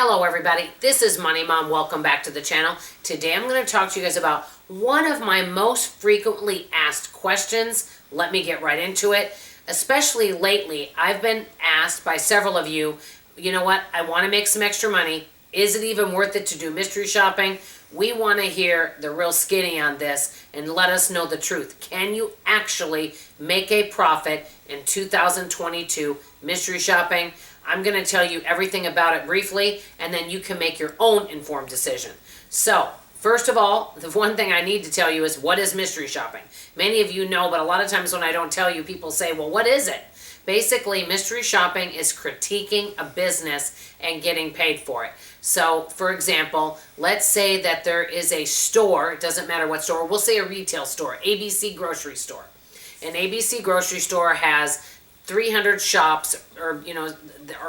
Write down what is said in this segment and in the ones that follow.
Hello everybody, this is Money Mom. Welcome back to the channel. Today I'm going to talk to you guys about one of my most frequently asked questions. Let me get right into it. Especially lately, I've been asked by several of you, you know what, I want to make some extra money. Is it even worth it to do mystery shopping? We want to hear the real skinny on this and let us know the truth. Can you actually make a profit in 2022 mystery shopping? I'm going to tell you everything about it briefly, and then you can make your own informed decision. So, first of all, the one thing I need to tell you is, what is mystery shopping? Many of you know, but a lot of times when I don't tell you, people say, well, what is it? Basically, mystery shopping is critiquing a business and getting paid for it. So, for example, let's say that there is a store, it doesn't matter what store, we'll say a retail store, ABC grocery store. An ABC grocery store has 300 shops or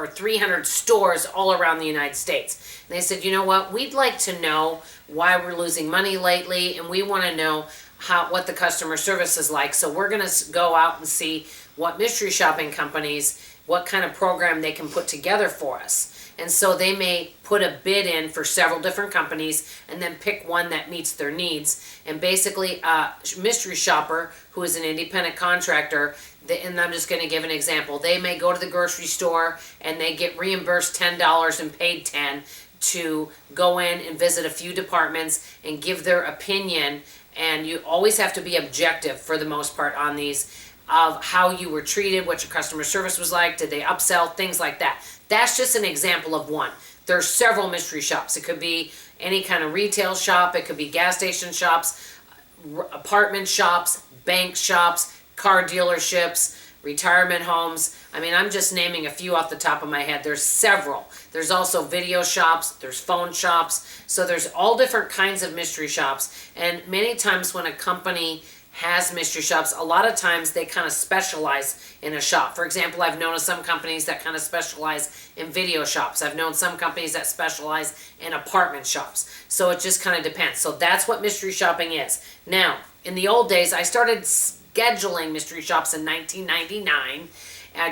300 stores all around the United States. And they said, you know what, we'd like to know why we're losing money lately, and we want to know what the customer service is like. So we're going to go out and see what mystery shopping companies, what kind of program they can put together for us. And so they may put a bid in for several different companies and then pick one that meets their needs. And basically, a mystery shopper who is an independent contractor, and I'm just going to give an example, they may go to the grocery store and they get reimbursed $10 and paid $10 to go in and visit a few departments and give their opinion. And you always have to be objective for the most part on these, of how you were treated, what your customer service was like, did they upsell, things like that. That's just an example of one. There's several mystery shops. It could be any kind of retail shop, it could be gas station shops, apartment shops, bank shops, car dealerships, retirement homes. I mean, I'm just naming a few off the top of my head. There's several. There's also video shops, there's phone shops. So there's all different kinds of mystery shops. And many times when a company has mystery shops, a lot of times they kind of specialize in a shop. For example, I've known of some companies that kind of specialize in video shops. I've known some companies that specialize in apartment shops. So it just kind of depends. So that's what mystery shopping is. Now, in the old days, I started scheduling mystery shops in 1999,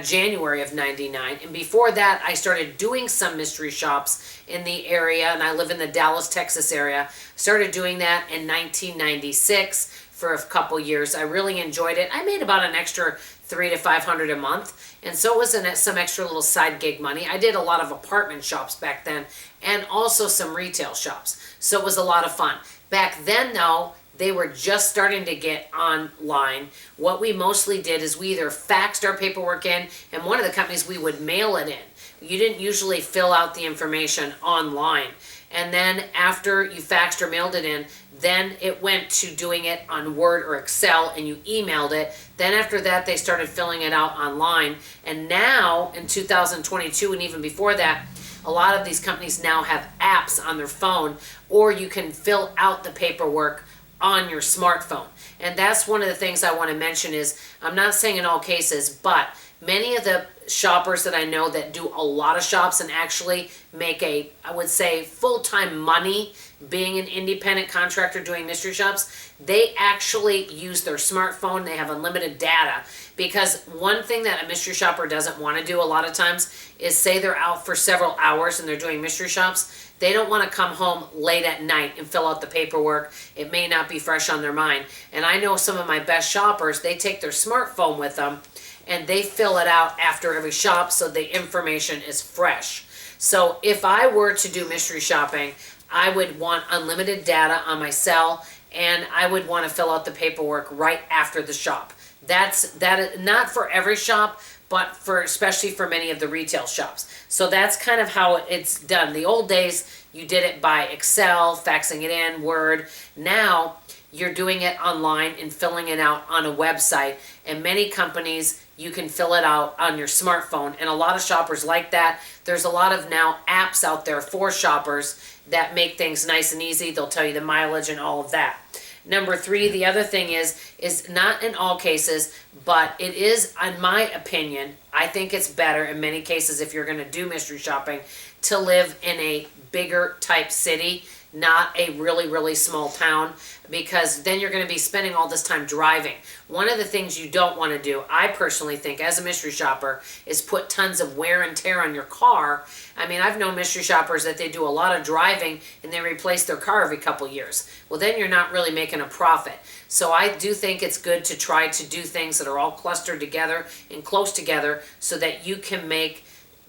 January of 99. And before that, I started doing some mystery shops in the area, and I live in the Dallas, Texas area. Started doing that in 1996 for a couple years. I really enjoyed it. I made about an extra $300 to $500 a month, and so it was some extra little side gig money. I did a lot of apartment shops back then, and also some retail shops, so it was a lot of fun. Back then, though, they were just starting to get online. What we mostly did is we either faxed our paperwork in, and one of the companies, we would mail it in. You didn't usually fill out the information online. And then after you faxed or mailed it in, then it went to doing it on Word or Excel, and you emailed it. Then after that, they started filling it out online. And now, in 2022, and even before that, a lot of these companies now have apps on their phone, or you can fill out the paperwork on your smartphone. And that's one of the things I want to mention is, I'm not saying in all cases, but many of the shoppers that I know that do a lot of shops and actually make I would say, full-time money being an independent contractor doing mystery shops, they actually use their smartphone. They have unlimited data, because one thing that a mystery shopper doesn't want to do a lot of times is, say they're out for several hours and they're doing mystery shops, they don't want to come home late at night and fill out the paperwork. It may not be fresh on their mind. And I know some of my best shoppers, they take their smartphone with them and they fill it out after every shop so the information is fresh. So if I were to do mystery shopping, I would want unlimited data on my cell, and I would want to fill out the paperwork right after the shop. That not for every shop, but especially for many of the retail shops. So that's kind of how it's done. The old days, you did it by Excel, faxing it in, Word. Now, you're doing it online and filling it out on a website. And many companies, you can fill it out on your smartphone. And a lot of shoppers like that. There's a lot of now apps out there for shoppers that make things nice and easy. They'll tell you the mileage and all of that. Number 3, the other thing is not in all cases, but it is, in my opinion, I think it's better in many cases if you're going to do mystery shopping to live in a bigger type city not a really, really small town, because then you're going to be spending all this time driving. One of the things you don't want to do, I personally think, as a mystery shopper, is put tons of wear and tear on your car. I mean, I've known mystery shoppers that they do a lot of driving and they replace their car every couple years. Well, then you're not really making a profit. So I do think it's good to try to do things that are all clustered together and close together so that you can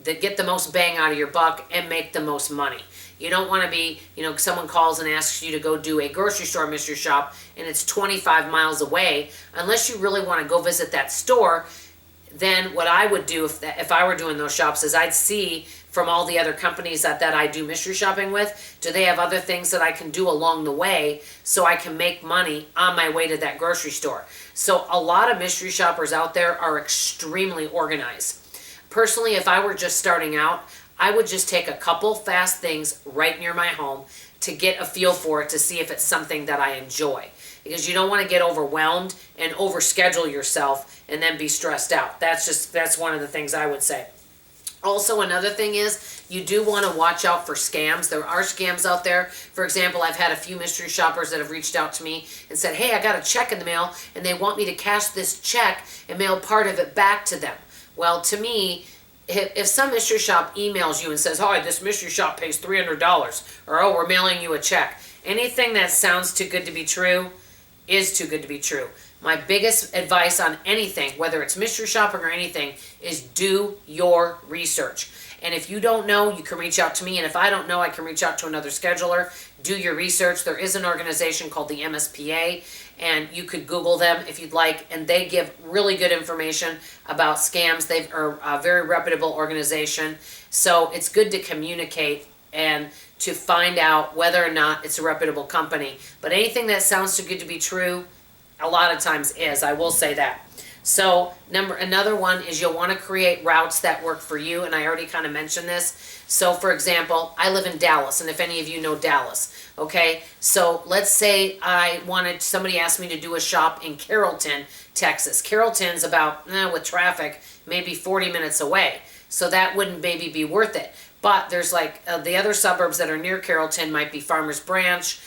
get the most bang out of your buck and make the most money. You don't want to be, someone calls and asks you to go do a grocery store mystery shop and it's 25 miles away. Unless you really want to go visit that store, then what I would do if I were doing those shops is I'd see from all the other companies that I do mystery shopping with, do they have other things that I can do along the way so I can make money on my way to that grocery store. So a lot of mystery shoppers out there are extremely organized. Personally, if I were just starting out, I would just take a couple fast things right near my home to get a feel for it, to see if it's something that I enjoy. Because you don't want to get overwhelmed and overschedule yourself and then be stressed out. That's one of the things I would say. Also, another thing is you do want to watch out for scams. There are scams out there. For example, I've had a few mystery shoppers that have reached out to me and said, hey, I got a check in the mail and they want me to cash this check and mail part of it back to them. Well, to me, if some mystery shop emails you and says, hi, this mystery shop pays $300, or oh, we're mailing you a check, anything that sounds too good to be true is too good to be true. My biggest advice on anything, whether it's mystery shopping or anything, is do your research. And if you don't know, you can reach out to me. And if I don't know, I can reach out to another scheduler. Do your research. There is an organization called the MSPA, and you could Google them if you'd like. And they give really good information about scams. They are a very reputable organization. So it's good to communicate and to find out whether or not it's a reputable company. But anything that sounds too good to be true, a lot of times is. I will say that. So another one is you'll want to create routes that work for you, and I already kind of mentioned this. So for example, I live in Dallas, and if any of you know Dallas, okay, so let's say somebody asked me to do a shop in Carrollton, Texas. Carrollton's about, with traffic, maybe 40 minutes away, so that wouldn't maybe be worth it. But there's the other suburbs that are near Carrollton might be Farmers Branch,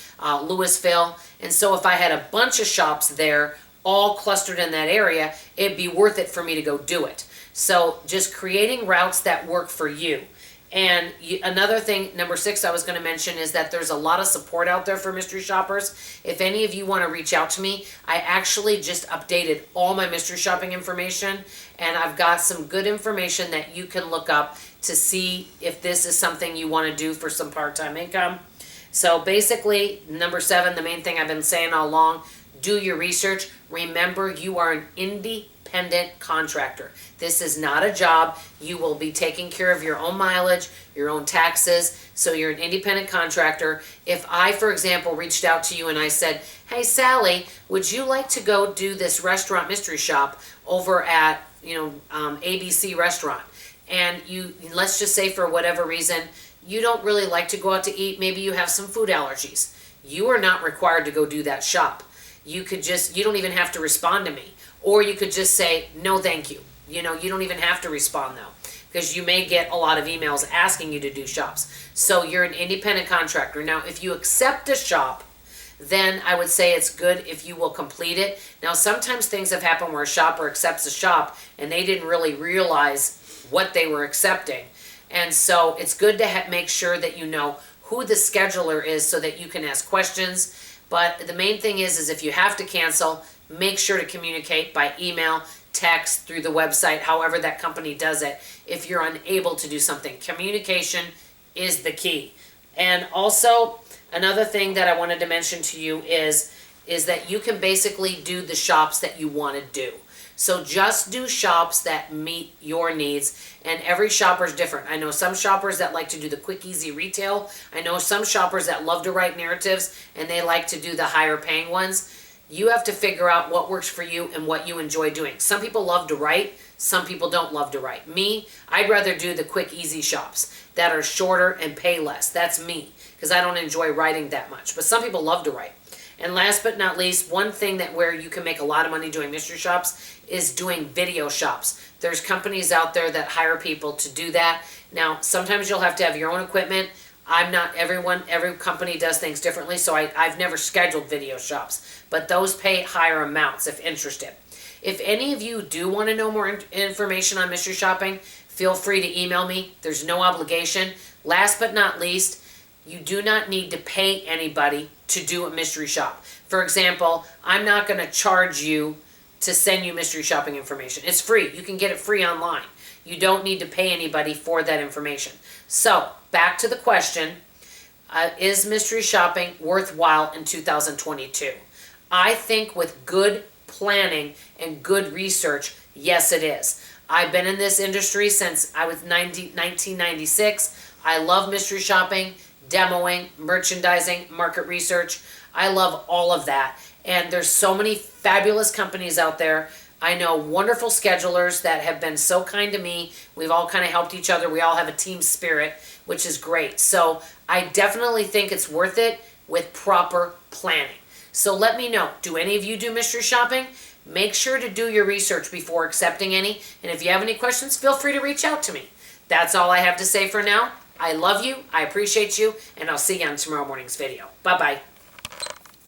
Louisville, and so if I had a bunch of shops there, all clustered in that area, it'd be worth it for me to go do it. So just creating routes that work for you. And another thing, number 6, I was going to mention is that there's a lot of support out there for mystery shoppers. If any of you want to reach out to me, I actually just updated all my mystery shopping information, and I've got some good information that you can look up to see if this is something you want to do for some part-time income. So basically, number 7, the main thing I've been saying all along, do your research. Remember, you are an independent contractor. This is not a job. You will be taking care of your own mileage, your own taxes, so you're an independent contractor. If I, for example, reached out to you and I said, hey, Sally, would you like to go do this restaurant mystery shop over at, ABC restaurant? And let's just say for whatever reason, you don't really like to go out to eat. Maybe you have some food allergies. You are not required to go do that shop. You don't even have to respond to me. Or you could just say, no, thank you. You don't even have to respond though, because you may get a lot of emails asking you to do shops. So you're an independent contractor. Now, if you accept a shop, then I would say it's good if you will complete it. Now, sometimes things have happened where a shopper accepts a shop and they didn't really realize what they were accepting. And so it's good to make sure that you know who the scheduler is so that you can ask questions. But the main thing is if you have to cancel, make sure to communicate by email, text, through the website, however that company does it. If you're unable to do something, communication is the key. And also, another thing that I wanted to mention to you is that you can basically do the shops that you want to do. So just do shops that meet your needs, and every shopper is different. I know some shoppers that like to do the quick, easy retail. I know some shoppers that love to write narratives, and they like to do the higher paying ones. You have to figure out what works for you and what you enjoy doing. Some people love to write, some people don't love to write. Me, I'd rather do the quick, easy shops that are shorter and pay less. That's me, because I don't enjoy writing that much. But some people love to write. And last but not least, one thing where you can make a lot of money doing mystery shops is doing video shops. There's companies out there that hire people to do that. Now, sometimes you'll have to have your own equipment. I'm not, every company does things differently, so I've never scheduled video shops, but those pay higher amounts if interested. If any of you do want to know more information on mystery shopping, feel free to email me. There's no obligation. Last but not least, you do not need to pay anybody to do a mystery shop. For example, I'm not going to charge you to send you mystery shopping information. It's free. You can get it free online. You don't need to pay anybody for that information. So, back to the question, is mystery shopping worthwhile in 2022? I think with good planning and good research, yes it is. I've been in this industry since I was 1996. I love mystery shopping, demoing, merchandising, market research. I love all of that. And there's so many fabulous companies out there. I know wonderful schedulers that have been so kind to me. We've all kind of helped each other. We all have a team spirit, which is great. So I definitely think it's worth it with proper planning. So let me know, do any of you do mystery shopping? Make sure to do your research before accepting any. And if you have any questions, feel free to reach out to me. That's all I have to say for now. I love you, I appreciate you, and I'll see you on tomorrow morning's video. Bye-bye.